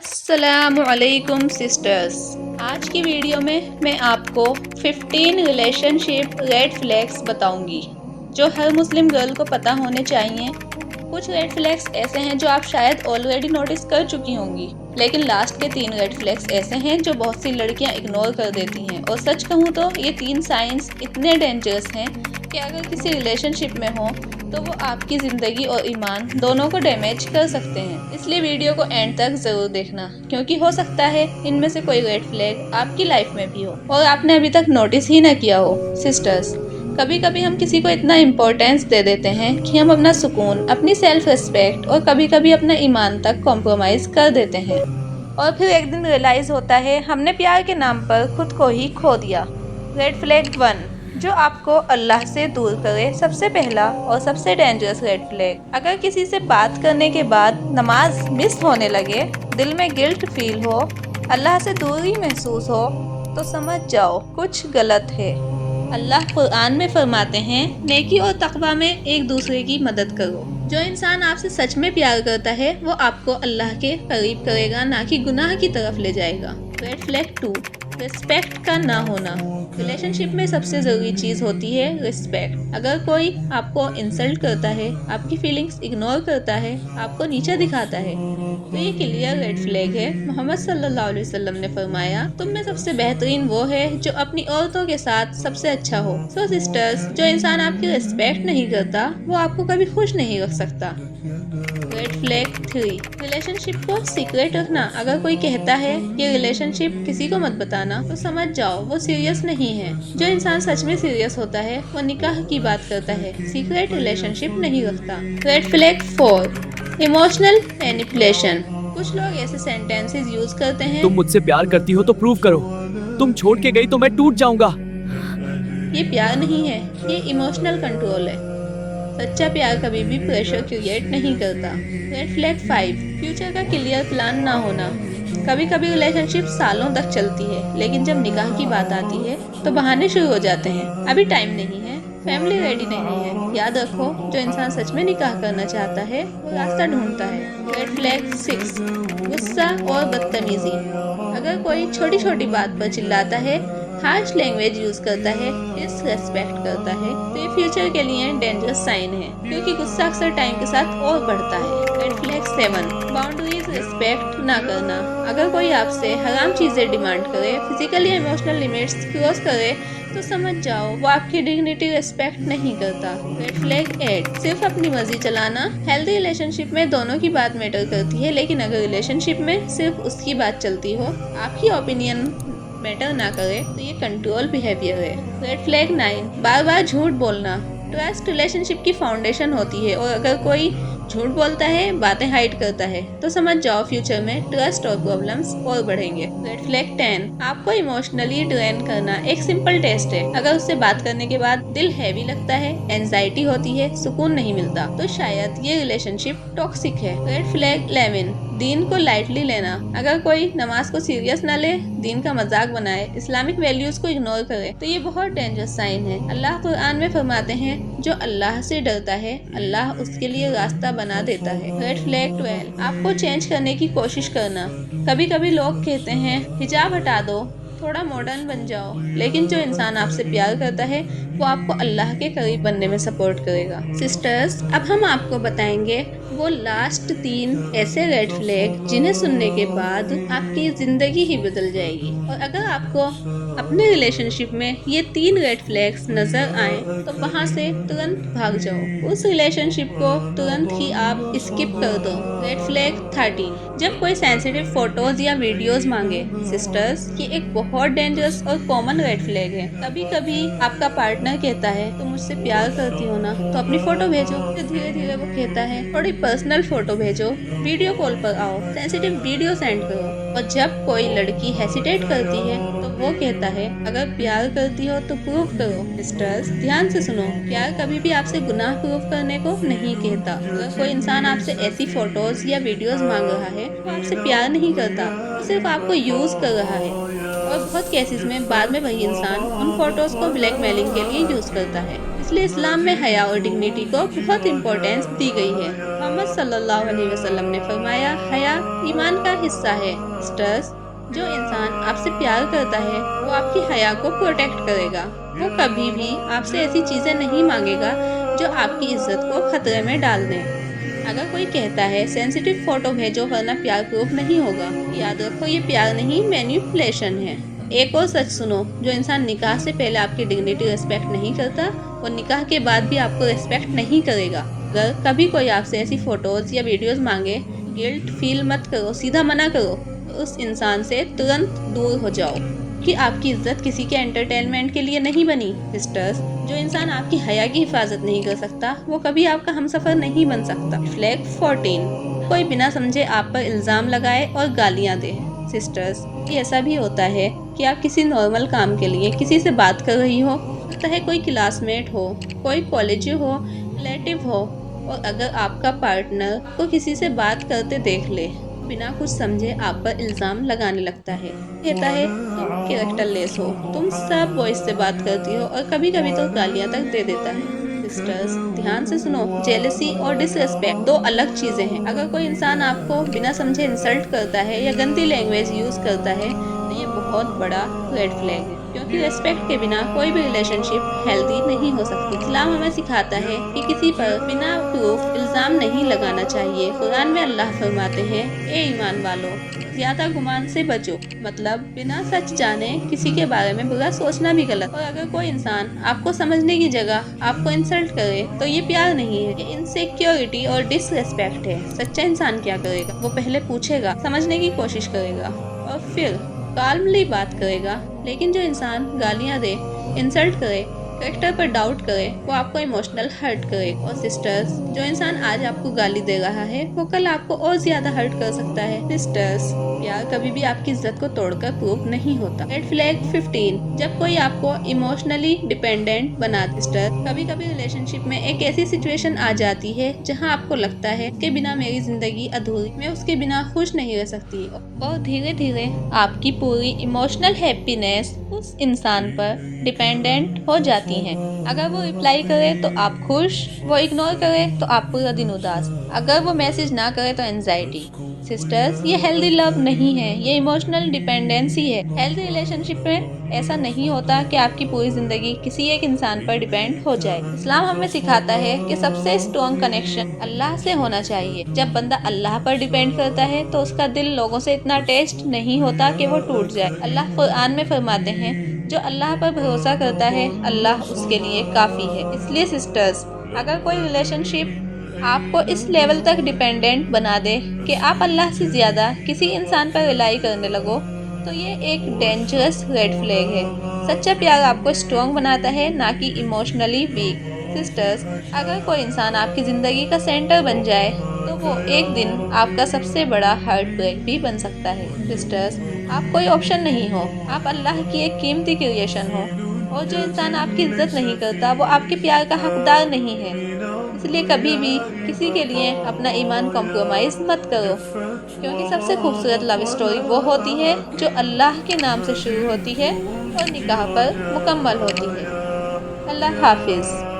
अस्सलामुअलैकुम सिस्टर्स। आज की वीडियो में मैं आपको 15 रिलेशनशिप रेड फ्लैग्स बताऊंगी जो हर मुस्लिम गर्ल को पता होने चाहिए। कुछ रेड फ्लैग्स ऐसे हैं जो आप शायद ऑलरेडी नोटिस कर चुकी होंगी, लेकिन लास्ट के 3 रेड फ्लैग्स ऐसे हैं जो बहुत सी लड़कियां इग्नोर कर देती हैं। और सच कहूँ तो ये 3 साइंस इतने डेंजरस हैं कि अगर किसी रिलेशनशिप में हो तो वो आपकी ज़िंदगी और ईमान दोनों को डैमेज कर सकते हैं। इसलिए वीडियो को एंड तक ज़रूर देखना, क्योंकि हो सकता है इनमें से कोई रेड फ्लैग आपकी लाइफ में भी हो और आपने अभी तक नोटिस ही ना किया हो। सिस्टर्स, कभी कभी हम किसी को इतना इम्पोर्टेंस दे देते हैं कि हम अपना सुकून, अपनी सेल्फ रिस्पेक्ट और कभी कभी अपना ईमान तक कॉम्प्रोमाइज़ कर देते हैं और फिर एक दिन रियलाइज़ होता है हमने प्यार के नाम पर खुद को ही खो दिया। रेड फ्लैग 1 जो आपको अल्लाह से दूर करे। सबसे पहला और सबसे डेंजरस रेड फ्लैग, अगर किसी से बात करने के बाद नमाज मिस होने लगे, दिल में गिल्ट फील हो, अल्लाह से दूरी महसूस हो, तो समझ जाओ कुछ गलत है। अल्लाह कुरान में फरमाते हैं, नेकी और तकवा में एक दूसरे की मदद करो। जो इंसान आपसे सच में प्यार करता है वो आपको अल्लाह के करीब करेगा, ना कि गुनाह की तरफ ले जाएगा। रेड फ्लैग 2 रिस्पेक्ट का ना होना। रिलेशनशिप में सबसे ज़रूरी चीज़ होती है रिस्पेक्ट। अगर कोई आपको इंसल्ट करता है, आपकी फीलिंग्स इग्नोर करता है, आपको नीचा दिखाता है, तो ये क्लियर रेड फ्लैग है। मोहम्मद सल्लल्लाहु अलैहि वसल्लम ने फरमाया, तुम में सबसे बेहतरीन वो है जो अपनी औरतों के साथ सबसे अच्छा हो। सो सिस्टर्स, जो इंसान आपकी रिस्पेक्ट नहीं करता वो आपको कभी खुश नहीं रख सकता। रेड फ्लैग 3 रिलेशनशिप को सीक्रेट रखना। अगर कोई कहता है कि रिलेशनशिप किसी को मत बताना, तो समझ जाओ वो सीरियस नहीं है। जो इंसान सच में सीरियस होता है वो निकाह की बात करता है, सीक्रेट रिलेशनशिप नहीं रखता। Red flag 4 emotional manipulation. कुछ लोग ऐसे सेंटेंसेस यूज करते हैं, तुम मुझसे प्यार करती हो तो प्रूव करो, तुम छोड़ के गई तो मैं टूट जाऊंगा। ये प्यार नहीं है, ये इमोशनल कंट्रोल है। सच्चा प्यार कभी भी प्रेशर क्रिएट नहीं करता। रेड फ्लैग 5 फ्यूचर का क्लियर प्लान ना होना। कभी कभी रिलेशनशिप सालों तक चलती है, लेकिन जब निकाह की बात आती है तो बहाने शुरू हो जाते हैं। अभी टाइम नहीं है, फैमिली रेडी नहीं है। याद रखो, जो इंसान सच में निकाह करना चाहता है वो रास्ता ढूंढता है। रेड फ्लैग 6 गुस्सा और बदतमीजी। अगर कोई छोटी छोटी बात पर चिल्लाता है, हार्श लैंग्वेज यूज करता है, डिसरेस्पेक्ट करता है, तो ये फ्यूचर के लिए डेंजरस साइन है, क्योंकि गुस्सा अक्सर टाइम के साथ और बढ़ता है। रेड फ्लैग 7 बाउंड्रीज रिस्पेक्ट ना करना। अगर कोई आपसे हराम चीजें डिमांड करे, फिजिकल या इमोशनल लिमिट्स क्रॉस करे, तो समझ जाओ वो आपकी डिग्निटी रिस्पेक्ट नहीं करता। रेड फ्लैग 8 सिर्फ अपनी मर्जी चलाना। हेल्दी रिलेशनशिप में दोनों की बात मैटर करती है, लेकिन अगर रिलेशनशिप में सिर्फ उसकी बात चलती हो, आपकी ओपिनियन मैटर ना करे, तो ये कंट्रोल बिहेवियर है। रेड फ्लैग 9 बार बार झूठ बोलना। ट्रस्ट रिलेशनशिप की फाउंडेशन होती है, और अगर कोई झूठ बोलता है, बातें हाइड करता है, तो समझ जाओ फ्यूचर में ट्रस्ट और प्रॉब्लम्स और बढ़ेंगे। रेड फ्लैग 10 आपको इमोशनली ड्रेन करना। एक सिंपल टेस्ट है, अगर उससे बात करने के बाद दिल हैवी लगता है, एंजाइटी होती है, सुकून नहीं मिलता, तो शायद ये रिलेशनशिप टॉक्सिक है। रेड फ्लैग 11 दीन को लाइटली लेना। अगर कोई नमाज को सीरियस ना ले, दीन का मजाक बनाए, इस्लामिक वैल्यूज को इग्नोर करे, तो ये बहुत डेंजरस साइन है। अल्लाह कुरान में फरमाते हैं, जो अल्लाह से डरता है अल्लाह उसके लिए रास्ता बना देता है। रेड फ्लैग 12 आपको चेंज करने की कोशिश करना। कभी कभी लोग कहते हैं हिजाब हटा दो, थोड़ा मॉडर्न बन जाओ, लेकिन जो इंसान आपसे प्यार करता है वो आपको अल्लाह के करीब बनने में सपोर्ट करेगा। सिस्टर्स, अब हम आपको बताएंगे वो लास्ट 3 ऐसे रेड फ्लैग जिन्हें सुनने के बाद आपकी जिंदगी ही बदल जाएगी। और अगर आपको अपने रिलेशनशिप में ये 3 रेड फ्लैग्स नजर आए, तो वहां से तुरंत भाग जाओ। उस रिलेशनशिप को तुरंत ही आप स्किप कर दो। रेड फ्लैग 13 जब कोई सेंसिटिव फोटोज या वीडियोस मांगे। सिस्टर्स, ये एक बहुत डेंजरस और कॉमन रेड फ्लैग है। कभी कभी आपका पार्टनर कहता है तुम मुझसे प्यार करती हो ना, तो अपनी फोटो भेजो। फिर धीरे धीरे वो कहता है थोड़ी पर्सनल फोटो भेजो, वीडियो कॉल पर आओ, सेंसिटिव वीडियो सेंड करो। और जब कोई लड़की हेसिटेट करती है तो वो कहता है अगर प्यार करती हो तो प्रूव करो। सिस्टर्स, ध्यान से सुनो, प्यार कभी भी आपसे गुनाह प्रूव करने को नहीं कहता। अगर कोई इंसान आपसे ऐसी फोटोज या वीडियोस मांग रहा है, वो आपसे प्यार नहीं करता, वो सिर्फ आपको यूज कर रहा है। और बहुत केसेस में बाद में वही इंसान उन फोटोज को ब्लैकमेलिंग के लिए यूज करता है। इसलिए इस्लाम में हया और डिग्निटी को बहुत इंपॉर्टेंस दी गई है। हम मोहम्मद सल्लल्लाहु अलैहि वसल्लम ने फरमाया, हया ईमान का हिस्सा है। सिस्टर्स, जो इंसान आपसे प्यार करता है वो आपकी हया को प्रोटेक्ट करेगा। वो कभी भी आपसे ऐसी चीज़ें नहीं मांगेगा जो आपकी इज्जत को खतरे में डाल दें। अगर कोई कहता है सेंसिटिव फोटो भेजो वरना प्यार प्रूफ नहीं होगा, याद रखो ये प्यार नहीं मैनिपुलेशन है। एक और सच सुनो, जो इंसान निकाह से पहले आपकी डिग्निटी रिस्पेक्ट नहीं करता वो निकाह के बाद भी आपको रिस्पेक्ट नहीं करेगा। अगर कभी कोई आपसे ऐसी फोटोज या वीडियोस मांगे, गिल्ट फील मत करो, सीधा मना करो। उस इंसान से तुरंत दूर हो जाओ कि आपकी इज्जत किसी के एंटरटेनमेंट के लिए नहीं बनी। सिस्टर्स, जो इंसान आपकी हया की हिफाजत नहीं कर सकता वो कभी आपका हमसफर नहीं बन सकता। फ्लैग 14, कोई बिना समझे आप पर इल्ज़ाम लगाए और गालियां दे। सिस्टर्स, ये ऐसा भी होता है कि आप किसी नॉर्मल काम के लिए किसी से बात कर रही हो, चाहे कोई क्लासमेट हो, कोई कॉलेज हो, रिलेटिव हो, और अगर आपका पार्टनर को किसी से बात करते देख ले, बिना कुछ समझे आप पर इल्ज़ाम लगाने लगता है। कहता है तुम कैरेक्टरलेस हो, तुम सब वॉइस से बात करती हो, और कभी कभी तो गालियाँ तक दे देता है। सिस्टर्स, ध्यान से सुनो, जेलसी और डिसरिस्पेक्ट दो अलग चीज़ें हैं। अगर कोई इंसान आपको बिना समझे इंसल्ट करता है या गंदी लैंग्वेज यूज़ करता है तो ये बहुत बड़ा रेड फ्लैग है, क्योंकि रिस्पेक्ट के बिना कोई भी रिलेशनशिप हेल्दी नहीं हो सकती। इस्लाम हमें सिखाता है कि किसी पर बिना प्रूफ इल्ज़ाम नहीं लगाना चाहिए। कुरान में अल्लाह फरमाते हैं, ए ईमान वालों, ज्यादा गुमान से बचो, मतलब बिना सच जाने किसी के बारे में बुरा सोचना भी गलत। और अगर कोई इंसान आपको समझने की जगह आपको इंसल्ट करे तो ये प्यार नहीं है, ये इनसिक्योरिटी और डिसरिस्पेक्ट है। सच्चा इंसान क्या करेगा? वो पहले पूछेगा, समझने की कोशिश करेगा और फिर काल्मली बात करेगा। लेकिन जो इंसान गालियां दे, इंसल्ट करे, कैरेक्टर पर डाउट करे, वो आपको इमोशनल हर्ट करे। और सिस्टर्स, जो इंसान आज आपको गाली दे रहा है वो कल आपको और ज्यादा हर्ट कर सकता है। सिस्टर्स, प्यार कभी भी आपकी इज्जत को तोड़कर प्रूव नहीं होता। रेड फ्लैग 15, जब कोई आपको इमोशनली डिपेंडेंट बना। सिस्टर, कभी कभी रिलेशनशिप में एक ऐसी सिचुएशन आ जाती है जहाँ आपको लगता है कि बिना मेरी जिंदगी अधूरी, मैं उसके बिना खुश नहीं रह सकती, और धीरे धीरे आपकी पूरी इमोशनल हैप्पीनेस उस इंसान पर डिपेंडेंट हो जाती हैं। अगर वो रिप्लाई करे तो आप खुश, वो इग्नोर करे तो आप पूरा दिन उदास, अगर वो मैसेज ना करे तो एंजाइटी। सिस्टर्स, ये हेल्दी लव नहीं है, ये इमोशनल डिपेंडेंसी है। हेल्दी रिलेशनशिप में ऐसा नहीं होता कि आपकी पूरी जिंदगी किसी एक इंसान पर डिपेंड हो जाए। इस्लाम हमें सिखाता है कि सबसे स्ट्रॉन्ग कनेक्शन अल्लाह से होना चाहिए। जब बंदा अल्लाह पर डिपेंड करता है तो उसका दिल लोगों से इतना अटैच्ड नहीं होता कि वो टूट जाए। अल्लाह कुरान में फरमाते हैं, जो अल्लाह पर भरोसा करता है अल्लाह उसके लिए काफ़ी है। इसलिए सिस्टर्स, अगर कोई रिलेशनशिप आपको इस लेवल तक डिपेंडेंट बना दे कि आप अल्लाह से ज़्यादा किसी इंसान पर रिलाई करने लगो, तो ये एक डेंजरस रेड फ्लैग है। सच्चा प्यार आपको स्ट्रॉन्ग बनाता है, ना कि इमोशनली वीक। सिस्टर्स, अगर कोई इंसान आपकी ज़िंदगी का सेंटर बन जाए तो वो एक दिन आपका सबसे बड़ा हार्ट ब्रेक भी बन सकता है। सिस्टर्स, आप कोई ऑप्शन नहीं हो, आप अल्लाह की एक कीमती क्रिएशन हो, और जो इंसान आपकी इज्जत नहीं करता वो आपके प्यार का हकदार नहीं है। इसलिए कभी भी किसी के लिए अपना ईमान कॉम्प्रोमाइज़ मत करो, क्योंकि सबसे खूबसूरत लव स्टोरी वो होती है जो अल्लाह के नाम से शुरू होती है और निकाह पर मुकम्मल होती है। अल्लाह हाफिज़।